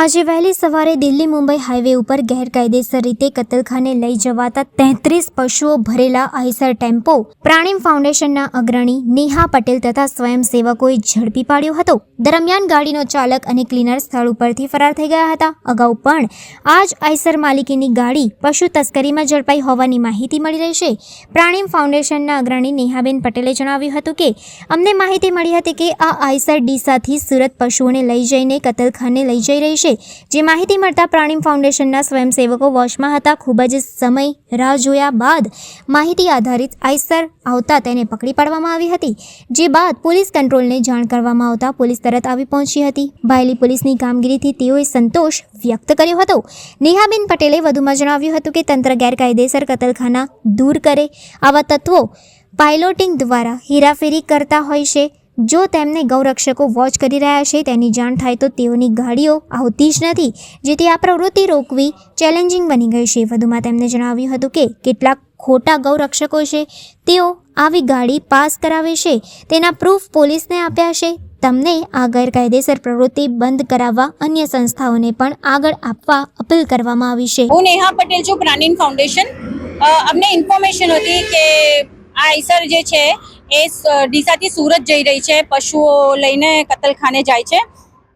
આજે વહેલી સવારે દિલ્હી મુંબઈ હાઈવે ઉપર ગેરકાયદેસર રીતે કતલખાને લઈ જવાતા 33 પશુઓ ભરેલા આઈસર ટેમ્પો પ્રાણીમ ફાઉન્ડેશનના અગ્રણી નેહા પટેલ તથા સ્વયંસેવકોએ ઝડપી પાડ્યો હતો। દરમિયાન ગાડીનો ચાલક અને ક્લીનર સ્થળ ઉપરથી ફરાર થઈ ગયા હતા। અગાઉ પણ આ જ આઈસર માલિકીની ગાડી પશુ તસ્કરીમાં ઝડપાઈ હોવાની માહિતી મળી રહી છે। પ્રાણીમ ફાઉન્ડેશનના અગ્રણી નેહાબેન પટેલે જણાવ્યું હતું કે અમને માહિતી મળી હતી કે આ આઈસર ડીસાથી સુરત પશુઓને લઈ જઈને કતલખાને લઈ જઈ રહી છે। જે માહિતી મળતા પ્રાણીમ ફાઉન્ડેશનના સ્વયંસેવકો વોચમાં હતા। ખૂબ જ સમય રાહ જોયા બાદ માહિતી આધારિત આઈસર આવતા તેને પકડી પાડવામાં આવી હતી। જે બાદ પોલીસ કંટ્રોલને જાણ કરવામાં આવતા પોલીસ તરત આવી પહોંચી હતી। ભાયલી પોલીસની કામગીરીથી તેઓએ સંતોષ વ્યક્ત કર્યો હતો। નેહાબેન પટેલે વધુમાં જણાવ્યું હતું કે તંત્ર ગેરકાયદેસર કતલખાના દૂર કરે આવા તત્વો પાયલોટિંગ દ્વારા હેરાફેરી કરતા હોય છે। જો તેમને ગૌરક્ષકો વોચ કરી રહ્યા છે તેની જાણ થાય તો તેઓની ગાડીઓ આવતી જ નથી, જેથી આ પ્રવૃત્તિ રોકવી ચેલેન્જિંગ બની ગઈ છે। વધુમાં તેમણે જણાવ્યું હતું કે કેટલાક ખોટા ગૌરક્ષકો છે તેઓ આવી ગાડી પાસ કરાવે છે, તેના પ્રૂફ પોલીસને આપ્યા છે। તમને આ ગેરકાયદેસર પ્રવૃત્તિ બંધ કરાવવા અન્ય સંસ્થાઓને પણ આગળ આપવા અપીલ કરવામાં આવી છે। હું નેહા પટેલ છું, પ્રાણીમ ફાઉન્ડેશન। અમને ઇન્ફોર્મેશન હતી કે આ આઈસર જે છે એ ડીસાથી સુરત જઈ રહી છે, પશુઓ લઈને કતલખાને જાય છે।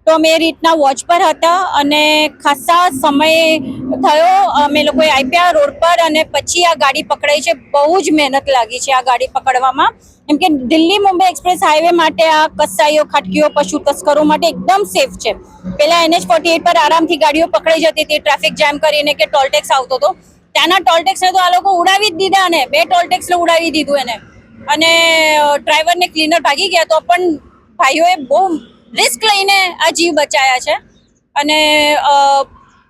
તો અમે એ રીતના વોચ પર હતા અને ખાસા સમય થયો અમે લોકોએ આપ્યા રોડ પર અને પછી આ ગાડી પકડાઈ છે। બહુ જ મહેનત લાગી છે આ ગાડી પકડવામાં, કેમ કે દિલ્હી મુંબઈ એક્સપ્રેસ હાઈવે માટે આ કસાઈઓ ખાટકીઓ પશુ તસ્કરો માટે એકદમ સેફ છે। પહેલા NH-48 પર આરામથી ગાડીઓ પકડાઈ જતી હતી ટ્રાફિક જામ કરીને કે ટોલ ટેક્સ આવતો હતો। ત્યાંના ટોલ ટેક્સને તો આ લોકો ઉડાવી જ દીધા, અને 2 ટોલ ટેક્સને ઉડાવી દીધું એને, અને ડ્રાઈવરને ક્લીનર ભાગી ગયા તો પણ ભાઈઓએ બહુ રિસ્ક લઈને આ જીવ બચાયા છે। અને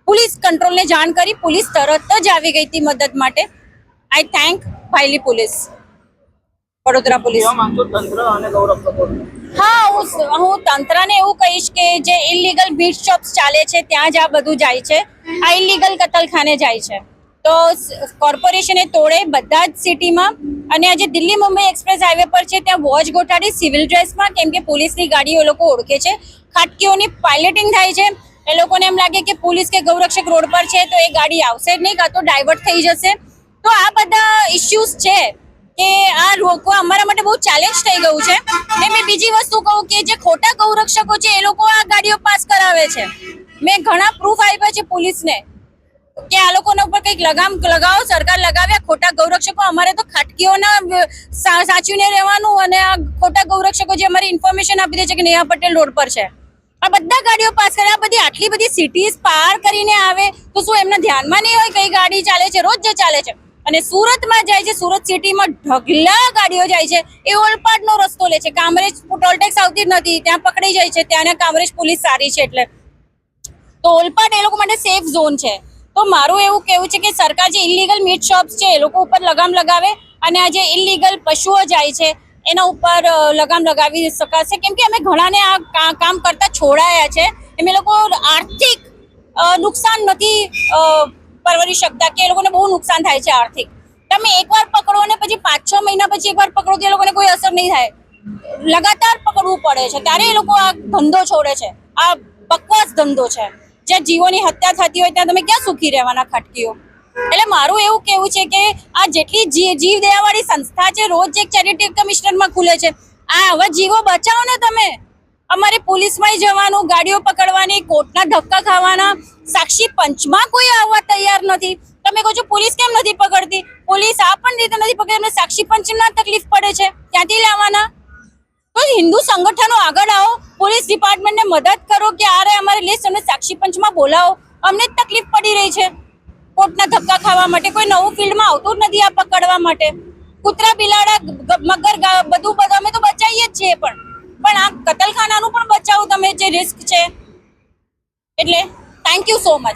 પોલીસ કંટ્રોલને જાણ કરી, પોલીસ તરત જ આવી ગઈ હતી મદદ માટે। આઈ થેન્ક ભાયલી પોલીસ, વડોદરા પોલીસ। હા, હું તંત્રને એવું કહીશ કે જે ઇલીગલ બીટ શોપ્સ ચાલે છે ત્યાં જ આ બધું જાય છે, આ ઇલીગલ કતલખાને જાય છે। તો કોર્પોરેશને તોડે બધા જ સિટીમાં, અને આજે દિલ્હી મુંબઈ એક્સપ્રેસ હાઈવે પર છે ત્યાં વોચ ગોઠાડી સિવિલ ડ્રેસમાં, કેમ કે પોલીસની ગાડીઓ એ લોકો ઓળખે છે। ખાટકીઓની પાયલટિંગ થાય છે, એ લોકોને એમ લાગે કે પોલીસ કે ગૌરક્ષક રોડ પર છે તો એ ગાડી આવશે જ નહીં, કાં તો ડાયવર્ટ થઈ જશે। તો આ બધા ઇશ્યુઝ છે કે આ રોકવા અમારા માટે બહુ ચેલેન્જ થઈ ગયું છે। અને મેં બીજી વસ્તુ કહું કે જે ખોટા ગૌરક્ષકો છે એ લોકો આ ગાડીઓ પાસ કરાવે છે। મેં ઘણા પ્રૂફ આપ્યા છે પોલીસને કે આ લોકોના ઉપર કંઈક લગામ લગાવો, સરકાર લગાવ્યા। ખોટા ગૌરક્ષકો અમારે તો ખાટકીઓના સાચવીને રહેવાનું, અને આ ખોટા ગૌરક્ષકો જે અમારી ઇન્ફોર્મેશન આપી દે છે કે નેહા પટેલ રોડ પર છે, આ બધા ગાડીઓ પાસ કરે। આ બધી આટલી બધી સિટીઝ પાર કરીને આવે તો શું એમના ધ્યાનમાં નહીં હોય કઈ ગાડી ચાલે છે? રોજ જે ચાલે છે, અને સુરતમાં જાય છે, સુરત સિટીમાં ઢગલા ગાડીઓ જાય છે, એ ઓલપાડનો રસ્તો લે છે, કામરેજ ટોલ ટેક્સ આવતી જ નથી, ત્યાં પકડી જાય છે, ત્યાંના કામરેજ પોલીસ સારી છે એટલે, તો ઓલપાડ એ લોકો માટે સેફ ઝોન છે। તો મારું એવું કહેવું છે કે સરકાર જે ઇલીગલ મીટ શોપ્સ છે એ લોકો ઉપર લગામ લગાવે, અને આ જે ઇલીગલ પશુઓ જાય છે એના ઉપર લગામ લગાવી શકાશે, કેમ કે અમે ઘણાને આ કામ કરતા છોડાયા છે। એમ એ લોકો આર્થિક નુકસાન નથી પરવરી શકતા, કે એ લોકોને બહુ નુકસાન થાય છે આર્થિક। તમે એકવાર પકડો અને પછી 5-6 મહિના પછી એકવાર પકડો તો એ લોકોને કોઈ અસર નહીં થાય, લગાતાર પકડવું પડે છે, ત્યારે એ લોકો આ ધંધો છોડે છે। આ બકવાસ ધંધો છે, જ્યાં જીવોની હત્યા થતી હોય ત્યાં તમે ક્યાં સુખી રહેવાના ખાટકીઓ? એટલે મારું એવું કહેવું છે કે આ જેટલી જીવ દયાવાળી સંસ્થા છે, રોજ એક ચેરિટી કમિશનરમાં ખુલે છે, આ આવા જીવો બચાવો ને તમે। અમારે પોલીસમાં જવાનું, ગાડીઓ પકડવાની, કોર્ટના ધક્કા ખાવાના, સાક્ષી પંચમાં કોઈ આવવા તૈયાર નથી। તમે કહો છો પોલીસ કેમ નથી પકડતી? પોલીસ આ પણ રીતે નથી પકડતી, અમને સાક્ષી પંચના તકલીફ પડે છે, ક્યાંથી લાવવાના? તો હિન્દુ સંગઠનો આગળ આવો, પોલીસ ડિપાર્ટમેન્ટને મદદ કરો કે અરે અમારે લિસ્ટ અમને સાક્ષી પંચમાં બોલાવો, અમને જ તકલીફ પડી રહી છે કોર્ટના ધક્કા ખાવા માટે। કોઈ નવું ફિલ્ડમાં આવતું જ નથી આ પકડવા માટે। કૂતરા, બિલાડા, મગર બધું અમે તો બચાવીએ જ છીએ, પણ આ કતલખાનાનું પણ બચાવો તમે, જે રિસ્ક છે। એટલે થેન્ક યુ સો મચ।